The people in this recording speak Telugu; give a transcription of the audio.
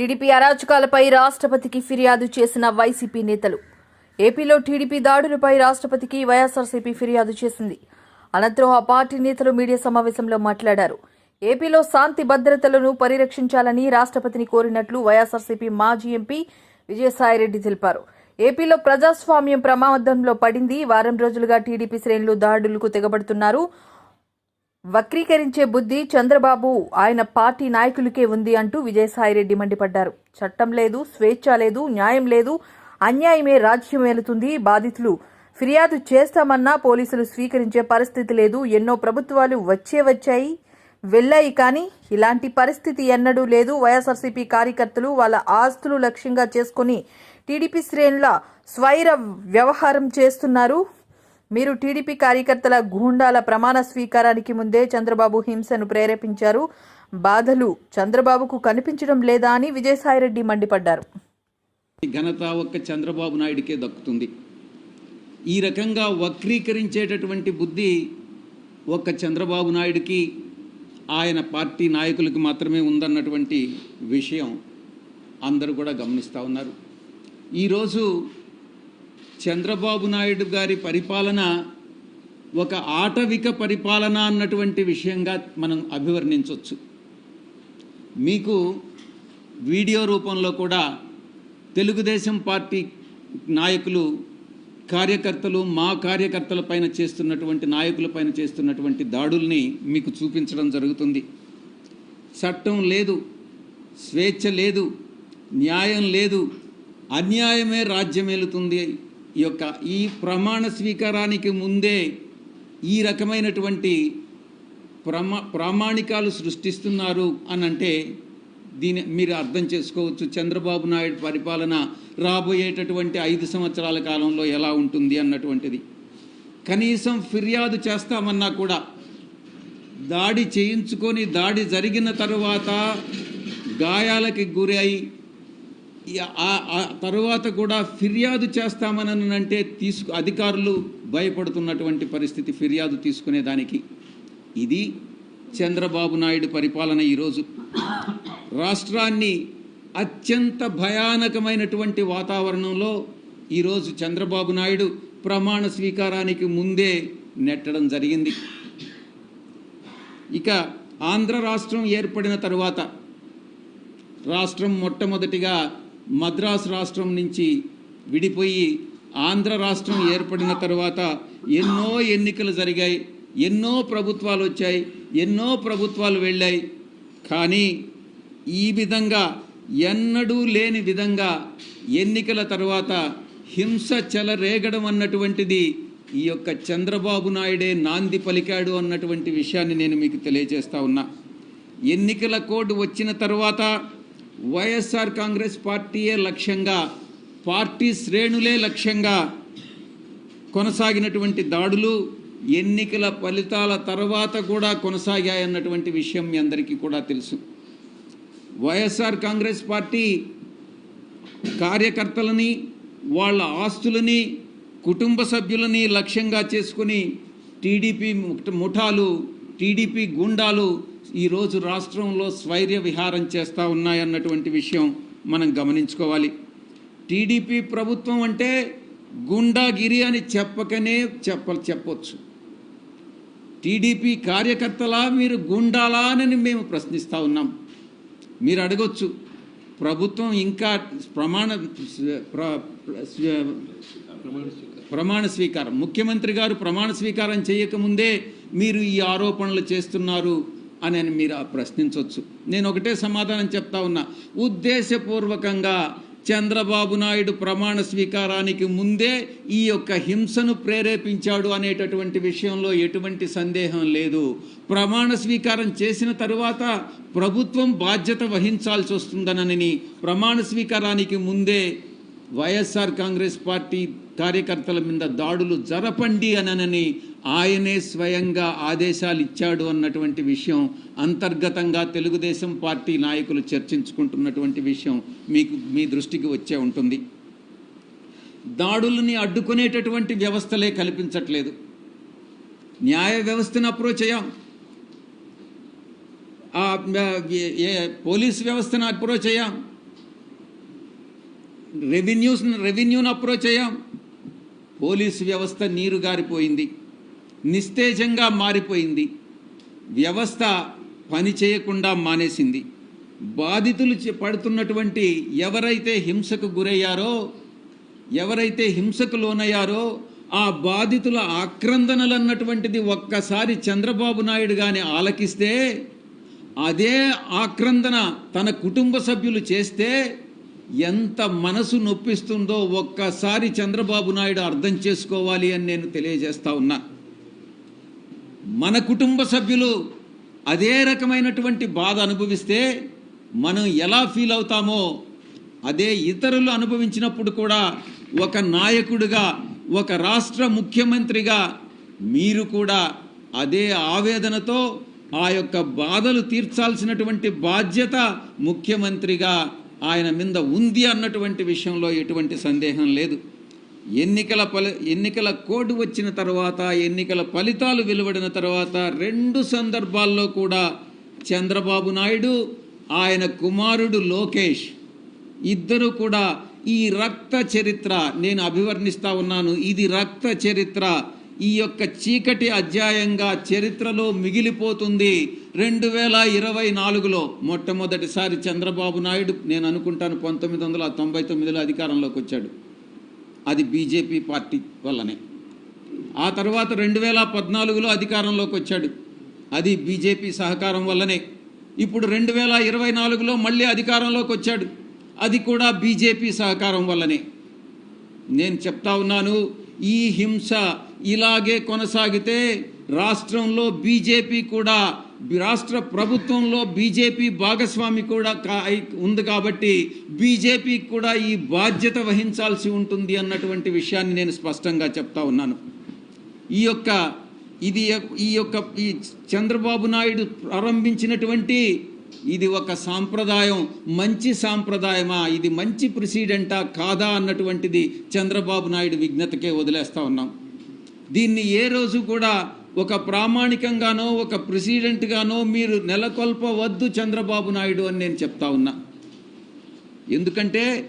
టీడీపీ అరాచకాలపై రాష్ట్రపతికి ఫిర్యాదు చేసిన వైసీపీ నేతలు. ఏపీలో టీడీపీ దాడులపై రాష్ట్రపతికి వైఎస్ఆర్సీపీ ఫిర్యాదు చేసింది. అనంతరం ఆ పార్టీ నేతలు మీడియా సమావేశంలో మాట్లాడారు. ఏపీలో శాంతి భద్రతలను పరిరక్షించాలని రాష్ట్రపతిని కోరినట్లు వైఎస్ఆర్సీపీ మాజీ ఎంపీ విజయసాయిరెడ్డి తెలిపారు. ఏపీలో ప్రజాస్వామ్యం ప్రమాదంలో పడింది. వారం రోజులుగా టీడీపీ శ్రేణులు దాడులకు తెగబడుతున్నారు. వక్రీకరించే బుద్ధి చంద్రబాబు ఆయన పార్టీ నాయకులకే ఉంది అంటూ విజయసాయిరెడ్డి మండిపడ్డారు. చట్టం లేదు, స్వేచ్ఛ లేదు, న్యాయం లేదు, అన్యాయమే రాజ్యం ఏలుతుంది. బాధితులు ఫిర్యాదు చేస్తామన్నా పోలీసులు స్వీకరించే పరిస్థితి లేదు. ఎన్నో ప్రభుత్వాలు వచ్చాయి వెళ్ళాయి, కానీ ఇలాంటి పరిస్థితి ఎన్నడూ లేదు. వైఎస్ఆర్సీపీ కార్యకర్తలు వాళ్ళ ఆస్తులు లక్ష్యంగా చేసుకుని టీడీపీ శ్రేణుల స్వైర వ్యవహారం చేస్తున్నారు. మీరు టీడీపీ కార్యకర్తల గూండాల ప్రమాణ స్వీకారానికి ముందే చంద్రబాబు హింసను ప్రేరేపించారు. బాధలు చంద్రబాబుకు కనిపించడం లేదా అని విజయసాయిరెడ్డి మండిపడ్డారు. ఘనత ఒక్క చంద్రబాబు నాయుడికే దక్కుతుంది. ఈ రకంగా వక్రీకరించేటటువంటి బుద్ధి ఒక్క చంద్రబాబు నాయుడికి, ఆయన పార్టీ నాయకులకు మాత్రమే ఉందన్నటువంటి విషయం అందరూ కూడా గమనిస్తూ ఉన్నారు. ఈరోజు చంద్రబాబు నాయుడు గారి పరిపాలన ఒక ఆటవిక పరిపాలన అన్నటువంటి విషయంగా మనం అభివర్ణించవచ్చు. మీకు వీడియో రూపంలో కూడా తెలుగుదేశం పార్టీ నాయకులు, కార్యకర్తలు, మా కార్యకర్తల పైన చేస్తున్నటువంటి, నాయకులపైన చేస్తున్నటువంటి దాడుల్ని మీకు చూపించడం జరుగుతుంది. చట్టం లేదు, స్వేచ్ఛ లేదు, న్యాయం లేదు, అన్యాయమే రాజ్యమేలుతుంది. ఈ ప్రమాణ స్వీకారానికి ముందే ఈ రకమైనటువంటి ప్రామాణికాలు సృష్టిస్తున్నారు అని అంటే దీని మీరు అర్థం చేసుకోవచ్చు చంద్రబాబు నాయుడు పరిపాలన రాబోయేటటువంటి 5 సంవత్సరాల కాలంలో ఎలా ఉంటుంది అన్నటువంటిది. కనీసం ఫిర్యాదు చేస్తామన్నా కూడా దాడి చేయించుకొని, దాడి జరిగిన తరువాత గాయాలకి గురై తరువాత కూడా ఫిర్యాదు చేస్తామనంటే అధికారులు భయపడుతున్నటువంటి పరిస్థితి ఫిర్యాదు తీసుకునేదానికి. ఇది చంద్రబాబు నాయుడు పరిపాలన. ఈరోజు రాష్ట్రాన్ని అత్యంత భయానకమైనటువంటి వాతావరణంలో ఈరోజు చంద్రబాబు నాయుడు ప్రమాణ స్వీకారానికి ముందే నెట్టడం జరిగింది. ఇక ఆంధ్ర రాష్ట్రం ఏర్పడిన తరువాత రాష్ట్రం మొట్టమొదటిగా మద్రాసు రాష్ట్రం నుంచి విడిపోయి ఆంధ్ర రాష్ట్రం ఏర్పడిన తర్వాత ఎన్నో ఎన్నికలు జరిగాయి, ఎన్నో ప్రభుత్వాలు వచ్చాయి, ఎన్నో ప్రభుత్వాలు వెళ్ళాయి. కానీ ఈ విధంగా ఎన్నడూ లేని విధంగా ఎన్నికల తర్వాత హింస చెలరేగడం అన్నటువంటిది ఈ యొక్క చంద్రబాబు నాయుడే నాంది పలికాడు అన్నటువంటి విషయాన్ని నేను మీకు తెలియజేస్తా ఉన్నా. ఎన్నికల కోడ్ వచ్చిన తర్వాత వైఎస్ఆర్ కాంగ్రెస్ పార్టీయే లక్ష్యంగా, పార్టీ శ్రేణులే లక్ష్యంగా కొనసాగినటువంటి దాడులు ఎన్నికల ఫలితాల తర్వాత కూడా కొనసాగాయన్నటువంటి విషయం మీ అందరికీ కూడా తెలుసు. వైఎస్ఆర్ కాంగ్రెస్ పార్టీ కార్యకర్తలని, వాళ్ళ ఆస్తులని, కుటుంబ సభ్యులని లక్ష్యంగా చేసుకుని టీడీపీ ముఠాలు, టీడీపీ గుండాలు ఈరోజు రాష్ట్రంలో స్వైర్య విహారం చేస్తూ ఉన్నాయన్నటువంటి విషయం మనం గమనించుకోవాలి. టీడీపీ ప్రభుత్వం అంటే గుండాగిరి అని చెప్పొచ్చు. టీడీపీ కార్యకర్తలా, మీరు గుండాలా అని మేము ప్రశ్నిస్తూ ఉన్నాం. మీరు అడగొచ్చు, ప్రభుత్వం ఇంకా ప్రమాణ స్వీకారం, ముఖ్యమంత్రి గారు ప్రమాణ స్వీకారం చేయకముందే మీరు ఈ ఆరోపణలు చేస్తున్నారు అని మీరు ప్రశ్నించవచ్చు. నేను ఒకటే సమాధానం చెప్తా ఉన్నా, ఉద్దేశపూర్వకంగా చంద్రబాబు నాయుడు ప్రమాణ స్వీకారానికి ముందే ఈ యొక్క హింసను ప్రేరేపించాడు అనేటటువంటి విషయంలో ఎటువంటి సందేహం లేదు. ప్రమాణ స్వీకారం చేసిన తరువాత ప్రభుత్వం బాధ్యత వహించాల్సి వస్తుందనని ప్రమాణ స్వీకారానికి ముందే వైఎస్ఆర్ కాంగ్రెస్ పార్టీ కార్యకర్తల మీద దాడులు జరపండి అనని ఆయనే స్వయంగా ఆదేశాలు ఇచ్చాడు అన్నటువంటి విషయం అంతర్గతంగా తెలుగుదేశం పార్టీ నాయకులు చర్చించుకుంటున్నటువంటి విషయం మీ దృష్టికి వచ్చే ఉంటుంది. దాడులని అడ్డుకునేటటువంటి వ్యవస్థలే కల్పించట్లేదు. న్యాయ వ్యవస్థను అప్రోచ్ అయ్యాం, పోలీస్ వ్యవస్థను అప్రోచ్ అయ్యాం, రెవెన్యూను అప్రోచ్ అయ్యాం. పోలీసు వ్యవస్థ నీరు గారిపోయింది, నిస్తేజంగా మారిపోయింది, వ్యవస్థ పని చేయకుండా మానేసింది. బాధితులు పడుతున్నటువంటి ఎవరైతే హింసకు గురయ్యారో, ఎవరైతే హింసకు లోనయ్యారో ఆ బాధితుల ఆక్రందనలు అన్నటువంటిది ఒక్కసారి చంద్రబాబు నాయుడు గాని ఆలకిస్తే, అదే ఆక్రందన తన కుటుంబ సభ్యులు చేస్తే ఎంత మనసు నొప్పిస్తుందో ఒక్కసారి చంద్రబాబు నాయుడు అర్థం చేసుకోవాలి అని నేను తెలియజేస్తా ఉన్నా. మన కుటుంబ సభ్యులు అదే రకమైనటువంటి బాధ అనుభవిస్తే మనం ఎలా ఫీల్ అవుతామో అదే ఇతరులు అనుభవించినప్పుడు కూడా ఒక నాయకుడిగా, ఒక రాష్ట్ర ముఖ్యమంత్రిగా మీరు కూడా అదే ఆవేదనతో ఆ యొక్క బాధలు తీర్చాల్సినటువంటి బాధ్యత ముఖ్యమంత్రిగా ఆయన మీద ఉంది అన్నటువంటి విషయంలో ఎటువంటి సందేహం లేదు. ఎన్నికల కోడ్ వచ్చిన తర్వాత, ఎన్నికల ఫలితాలు వెలువడిన తర్వాత 2 సందర్భాల్లో కూడా చంద్రబాబు నాయుడు, ఆయన కుమారుడు లోకేష్ ఇద్దరు కూడా ఈ రక్త చరిత్ర నేను అభివర్ణిస్తా ఉన్నాను. ఇది రక్త చరిత్ర, ఈ యొక్క చీకటి అధ్యాయంగా చరిత్రలో మిగిలిపోతుంది. 2024లో మొట్టమొదటిసారి చంద్రబాబు నాయుడు, నేను అనుకుంటాను 1999లో అధికారంలోకి వచ్చాడు. అది బీజేపీ పార్టీ వల్లనే. ఆ తర్వాత 2014లో అధికారంలోకి వచ్చాడు, అది బీజేపీ సహకారం వల్లనే. ఇప్పుడు 2024లో మళ్ళీ అధికారంలోకి వచ్చాడు, అది కూడా బీజేపీ సహకారం వల్లనే. నేను చెప్తా ఉన్నాను, ఈ హింస ఇలాగే కొనసాగితే రాష్ట్రంలో బీజేపీ కూడా, రాష్ట్ర ప్రభుత్వంలో బీజేపీ భాగస్వామి కూడా ఉంది కాబట్టి బీజేపీకి కూడా ఈ బాధ్యత వహించాల్సి ఉంటుంది అన్నటువంటి విషయాన్ని నేను స్పష్టంగా చెప్తా ఉన్నాను. ఈ చంద్రబాబు నాయుడు ప్రారంభించినటువంటి ఇది ఒక సాంప్రదాయం, మంచి సాంప్రదాయమా, ఇది మంచి ప్రెసిడెంటా కాదా అన్నటువంటిది చంద్రబాబు నాయుడు విజ్ఞతకే వదిలేస్తా ఉన్నాం. దీన్ని ఏ రోజు కూడా ఒక ప్రామాణికంగానో ఒక ప్రెసిడెంట్గానో మీరు నెలకొల్పవద్దు చంద్రబాబు నాయుడు అని నేను చెప్తా ఉన్నా. ఎందుకంటే